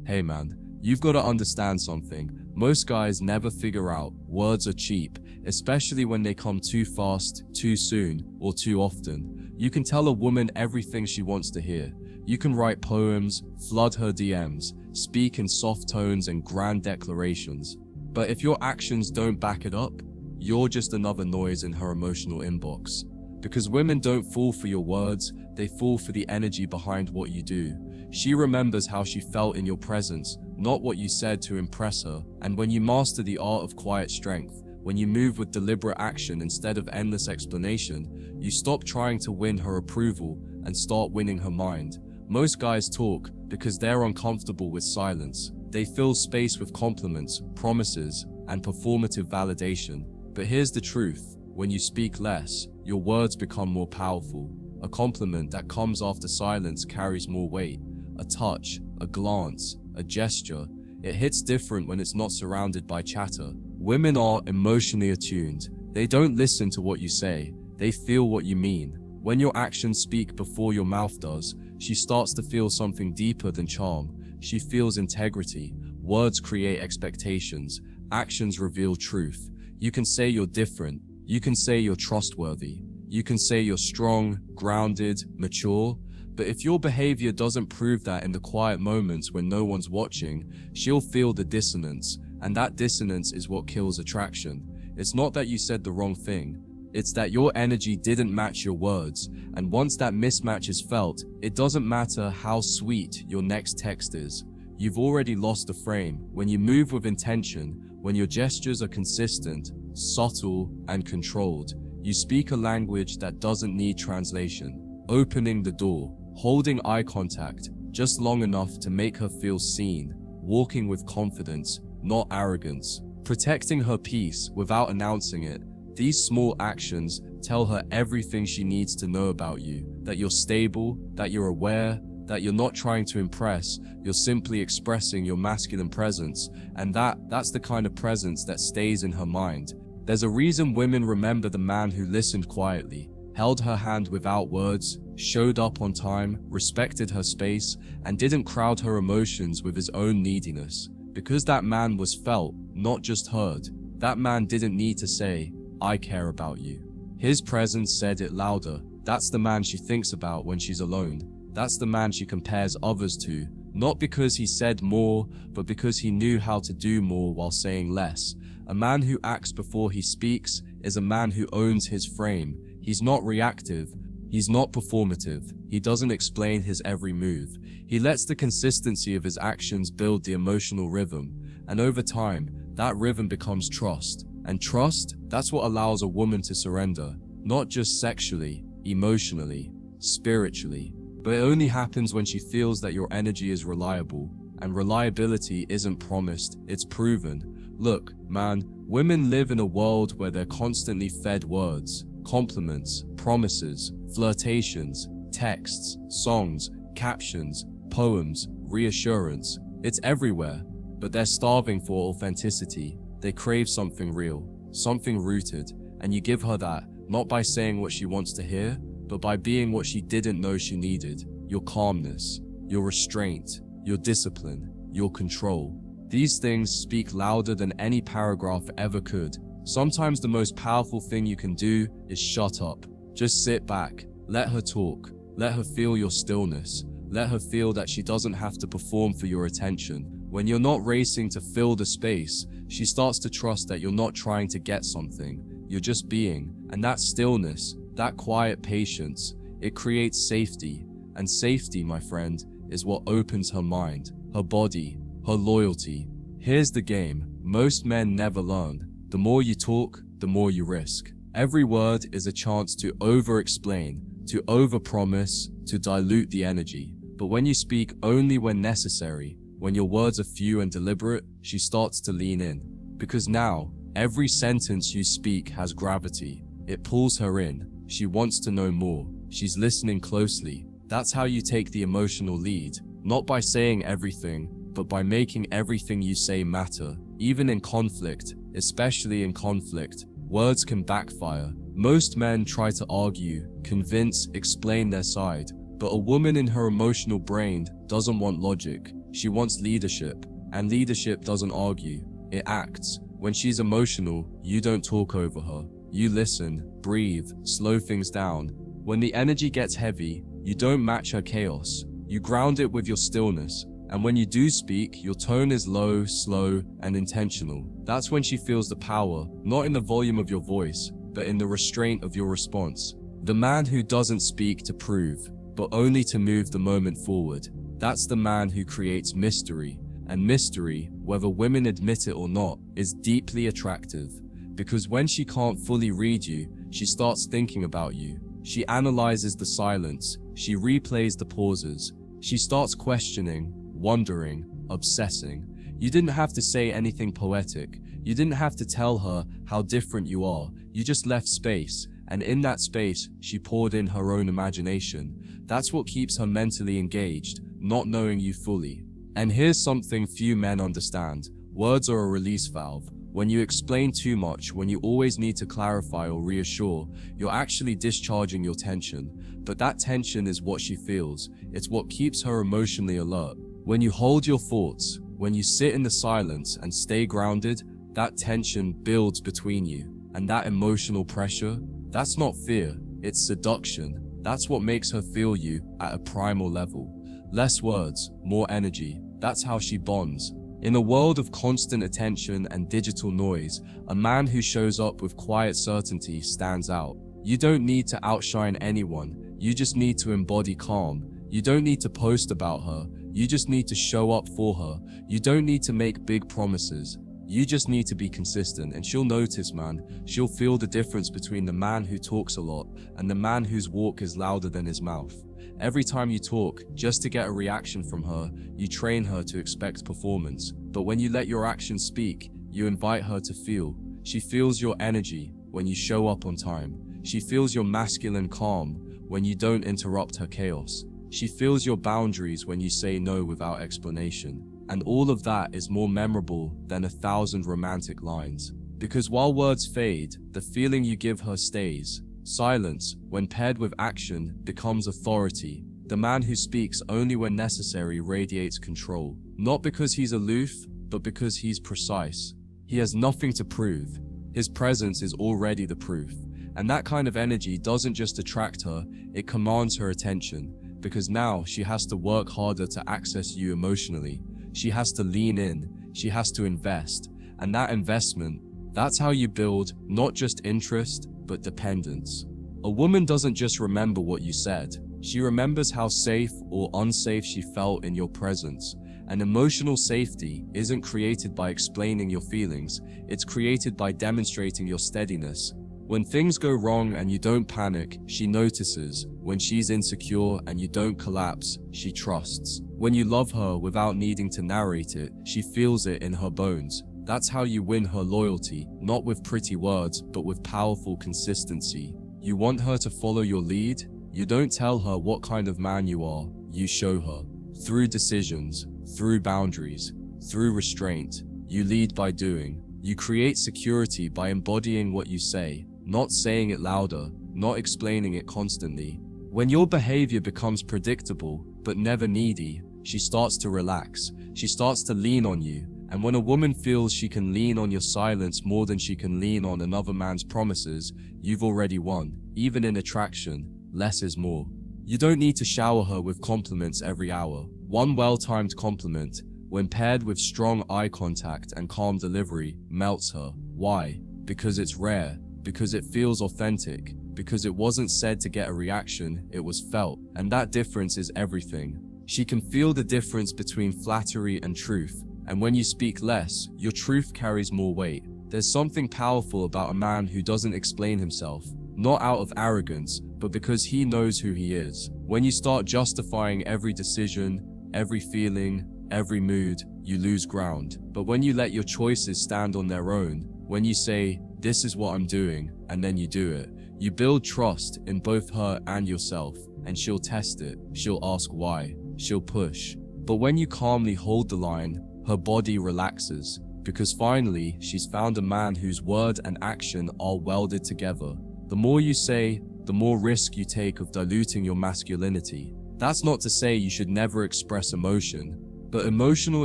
Hey man, you've got to understand something. Most guys never figure out words are cheap, especially when they come too fast, too soon, or too often. You can tell a woman everything she wants to hear. You can write poems, flood her DMs, speak in soft tones and grand declarations. But if your actions don't back it up, you're just another noise in her emotional inbox. Because women don't fall for your words, they fall for the energy behind what you do. She remembers how she felt in your presence, not what you said to impress her. And when you master the art of quiet strength, when you move with deliberate action instead of endless explanation, you stop trying to win her approval and start winning her mind. Most guys talk because they're uncomfortable with silence. They fill space with compliments, promises, and performative validation. But here's the truth. When you speak less, your words become more powerful. A compliment that comes after silence carries more weight. A touch, a glance, a gesture. It hits different when it's not surrounded by chatter. Women are emotionally attuned. They don't listen to what you say. They feel what you mean. When your actions speak before your mouth does, she starts to feel something deeper than charm. She feels integrity. Words create expectations. Actions reveal truth. You can say you're different. You can say you're trustworthy. You can say you're strong, grounded, mature. But if your behavior doesn't prove that in the quiet moments when no one's watching, she'll feel the dissonance. And that dissonance is what kills attraction. It's not that you said the wrong thing. It's that your energy didn't match your words. And once that mismatch is felt, it doesn't matter how sweet your next text is. You've already lost the frame. When you move with intention, when your gestures are consistent, subtle, and controlled, you speak a language that doesn't need translation. Opening the door, holding eye contact, just long enough to make her feel seen, walking with confidence, not arrogance, protecting her peace without announcing it. These small actions tell her everything she needs to know about you, that you're stable, that you're aware, that you're not trying to impress, you're simply expressing your masculine presence, and that's the kind of presence that stays in her mind. There's a reason women remember the man who listened quietly, held her hand without words, showed up on time, respected her space, and didn't crowd her emotions with his own neediness. Because that man was felt, not just heard. That man didn't need to say, "I care about you." His presence said it louder. That's the man she thinks about when she's alone. That's the man she compares others to, not because he said more, but because he knew how to do more while saying less. A man who acts before he speaks is a man who owns his frame. He's not reactive. He's not performative. He doesn't explain his every move. He lets the consistency of his actions build the emotional rhythm. And over time, that rhythm becomes trust. And trust, that's what allows a woman to surrender. Not just sexually, emotionally, spiritually. But it only happens when she feels that your energy is reliable. And reliability isn't promised, it's proven. Look, man, women live in a world where they're constantly fed words, compliments, promises, flirtations, texts, songs, captions, poems, reassurance. It's everywhere, but they're starving for authenticity. They crave something real, something rooted, and you give her that, not by saying what she wants to hear, but by being what she didn't know she needed. Your calmness, your restraint, your discipline, your control. These things speak louder than any paragraph ever could. Sometimes the most powerful thing you can do is shut up. Just sit back, let her talk, let her feel your stillness, let her feel that she doesn't have to perform for your attention. When you're not racing to fill the space, she starts to trust that you're not trying to get something, you're just being. And that stillness, that quiet patience, it creates safety. And safety, my friend, is what opens her mind, her body, her loyalty. Here's the game most men never learn. The more you talk, the more you risk. Every word is a chance to over-explain, to over-promise, to dilute the energy. But when you speak only when necessary, when your words are few and deliberate, she starts to lean in. Because now, every sentence you speak has gravity. It pulls her in. She wants to know more. She's listening closely. That's how you take the emotional lead. Not by saying everything, but by making everything you say matter. Even in conflict, especially in conflict, words can backfire. Most men try to argue, convince, explain their side. But a woman in her emotional brain doesn't want logic. She wants leadership, and leadership doesn't argue, it acts. When she's emotional, you don't talk over her. You listen, breathe, slow things down. When the energy gets heavy, you don't match her chaos. You ground it with your stillness. And when you do speak, your tone is low, slow, and intentional. That's when she feels the power, not in the volume of your voice, but in the restraint of your response. The man who doesn't speak to prove, but only to move the moment forward. That's the man who creates mystery. And mystery, whether women admit it or not, is deeply attractive. Because when she can't fully read you, she starts thinking about you. She analyzes the silence. She replays the pauses. She starts questioning, wondering, obsessing. You didn't have to say anything poetic. You didn't have to tell her how different you are. You just left space. And in that space, she poured in her own imagination. That's what keeps her mentally engaged, not knowing you fully. And here's something few men understand. Words are a release valve. When you explain too much, when you always need to clarify or reassure, you're actually discharging your tension. But that tension is what she feels. It's what keeps her emotionally alert. When you hold your thoughts, when you sit in the silence and stay grounded, that tension builds between you. And that emotional pressure, that's not fear, it's seduction. That's what makes her feel you at a primal level. Less words, more energy. That's how she bonds. In a world of constant attention and digital noise, a man who shows up with quiet certainty stands out. You don't need to outshine anyone. You just need to embody calm. You don't need to post about her. You just need to show up for her. You don't need to make big promises. You just need to be consistent, and she'll notice, man. She'll feel the difference between the man who talks a lot and the man whose walk is louder than his mouth. Every time you talk, just to get a reaction from her, you train her to expect performance. But when you let your actions speak, you invite her to feel. She feels your energy when you show up on time. She feels your masculine calm when you don't interrupt her chaos. She feels your boundaries when you say no without explanation. And all of that is more memorable than 1,000 romantic lines. Because while words fade, the feeling you give her stays. Silence, when paired with action, becomes authority. The man who speaks only when necessary radiates control. Not because he's aloof, but because he's precise. He has nothing to prove. His presence is already the proof. And that kind of energy doesn't just attract her, it commands her attention. Because now she has to work harder to access you emotionally. She has to lean in. She has to invest. And that investment, that's how you build not just interest, but dependence. A woman doesn't just remember what you said. She remembers how safe or unsafe she felt in your presence. And emotional safety isn't created by explaining your feelings. It's created by demonstrating your steadiness. When things go wrong and you don't panic, she notices. When she's insecure and you don't collapse, she trusts. When you love her without needing to narrate it, she feels it in her bones. That's how you win her loyalty, not with pretty words, but with powerful consistency. You want her to follow your lead? You don't tell her what kind of man you are, you show her. Through decisions, through boundaries, through restraint. You lead by doing. You create security by embodying what you say, not saying it louder, not explaining it constantly. When your behavior becomes predictable, but never needy, she starts to relax. She starts to lean on you. And when a woman feels she can lean on your silence more than she can lean on another man's promises, you've already won. Even in attraction, less is more. You don't need to shower her with compliments every hour. One well-timed compliment, when paired with strong eye contact and calm delivery, melts her. Why? Because it's rare. Because it feels authentic. Because it wasn't said to get a reaction, it was felt. And that difference is everything. She can feel the difference between flattery and truth. And when you speak less, your truth carries more weight. There's something powerful about a man who doesn't explain himself, not out of arrogance, but because he knows who he is. When you start justifying every decision, every feeling, every mood, you lose ground. But when you let your choices stand on their own, when you say, "This is what I'm doing," and then you do it, you build trust in both her and yourself. And she'll test it, she'll ask why, she'll push. But when you calmly hold the line, her body relaxes, because finally she's found a man whose word and action are welded together. The more you say, the more risk you take of diluting your masculinity. That's not to say you should never express emotion, But emotional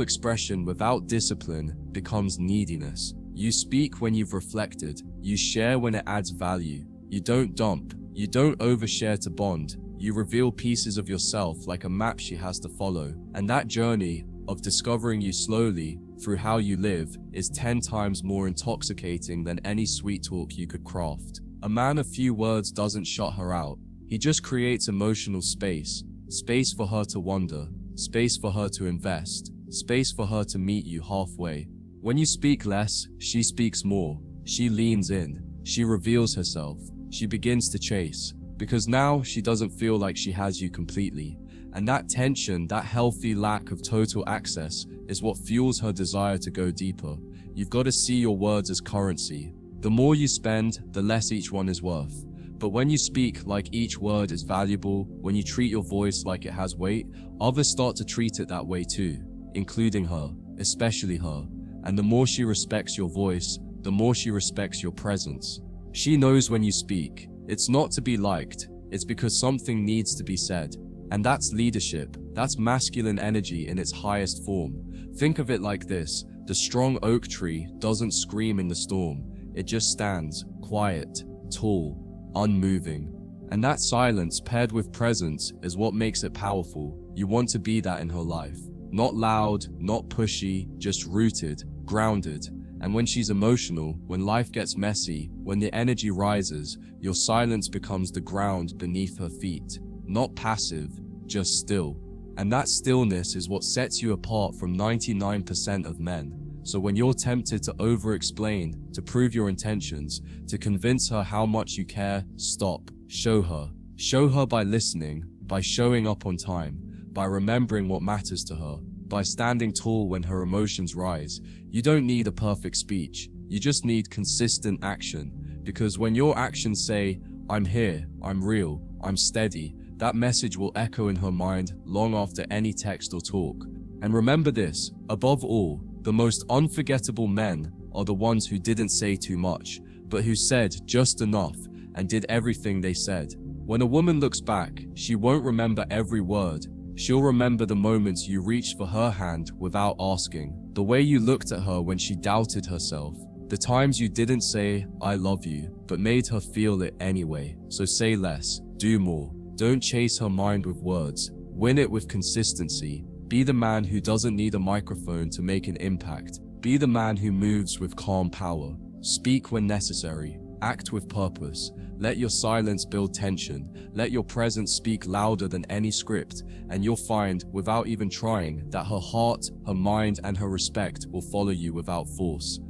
expression without discipline becomes neediness. You speak when you've reflected. You share when it adds value. You don't dump. You don't overshare to bond. You reveal pieces of yourself like a map she has to follow. And that journey of discovering you slowly through how you live is 10 times more intoxicating than any sweet talk you could craft. A man of few words doesn't shut her out. He just creates emotional space. Space for her to wander. Space for her to invest. Space for her to meet you halfway. When you speak less, she speaks more. She leans in. She reveals herself. She begins to chase. Because now she doesn't feel like she has you completely. And that tension, that healthy lack of total access, is what fuels her desire to go deeper. You've got to see your words as currency. The more you spend, the less each one is worth. But when you speak like each word is valuable, when you treat your voice like it has weight, others start to treat it that way too, including her, especially her. And the more she respects your voice, the more she respects your presence. She knows when you speak. It's not to be liked, it's because something needs to be said. And that's leadership. That's masculine energy in its highest form. Think of it like this: the strong oak tree doesn't scream in the storm. It just stands, quiet, tall, unmoving. And that silence paired with presence is what makes it powerful. You want to be that in her life. Not loud, not pushy, just rooted, grounded. And when she's emotional, when life gets messy, when the energy rises, your silence becomes the ground beneath her feet. Not passive, just still. And that stillness is what sets you apart from 99% of men. So when you're tempted to over-explain, to prove your intentions, to convince her how much you care, stop. Show her. Show her by listening, by showing up on time, by remembering what matters to her, by standing tall when her emotions rise. You don't need a perfect speech. You just need consistent action. Because when your actions say, "I'm here, I'm real, I'm steady," that message will echo in her mind long after any text or talk. And remember this, above all, the most unforgettable men are the ones who didn't say too much, but who said just enough and did everything they said. When a woman looks back, she won't remember every word. She'll remember the moments you reached for her hand without asking, the way you looked at her when she doubted herself, the times you didn't say, "I love you," but made her feel it anyway. So say less, do more. Don't chase her mind with words. Win it with consistency. Be the man who doesn't need a microphone to make an impact. Be the man who moves with calm power. Speak when necessary. Act with purpose. Let your silence build tension. Let your presence speak louder than any script, and you'll find, without even trying, that her heart, her mind, and her respect will follow you without force.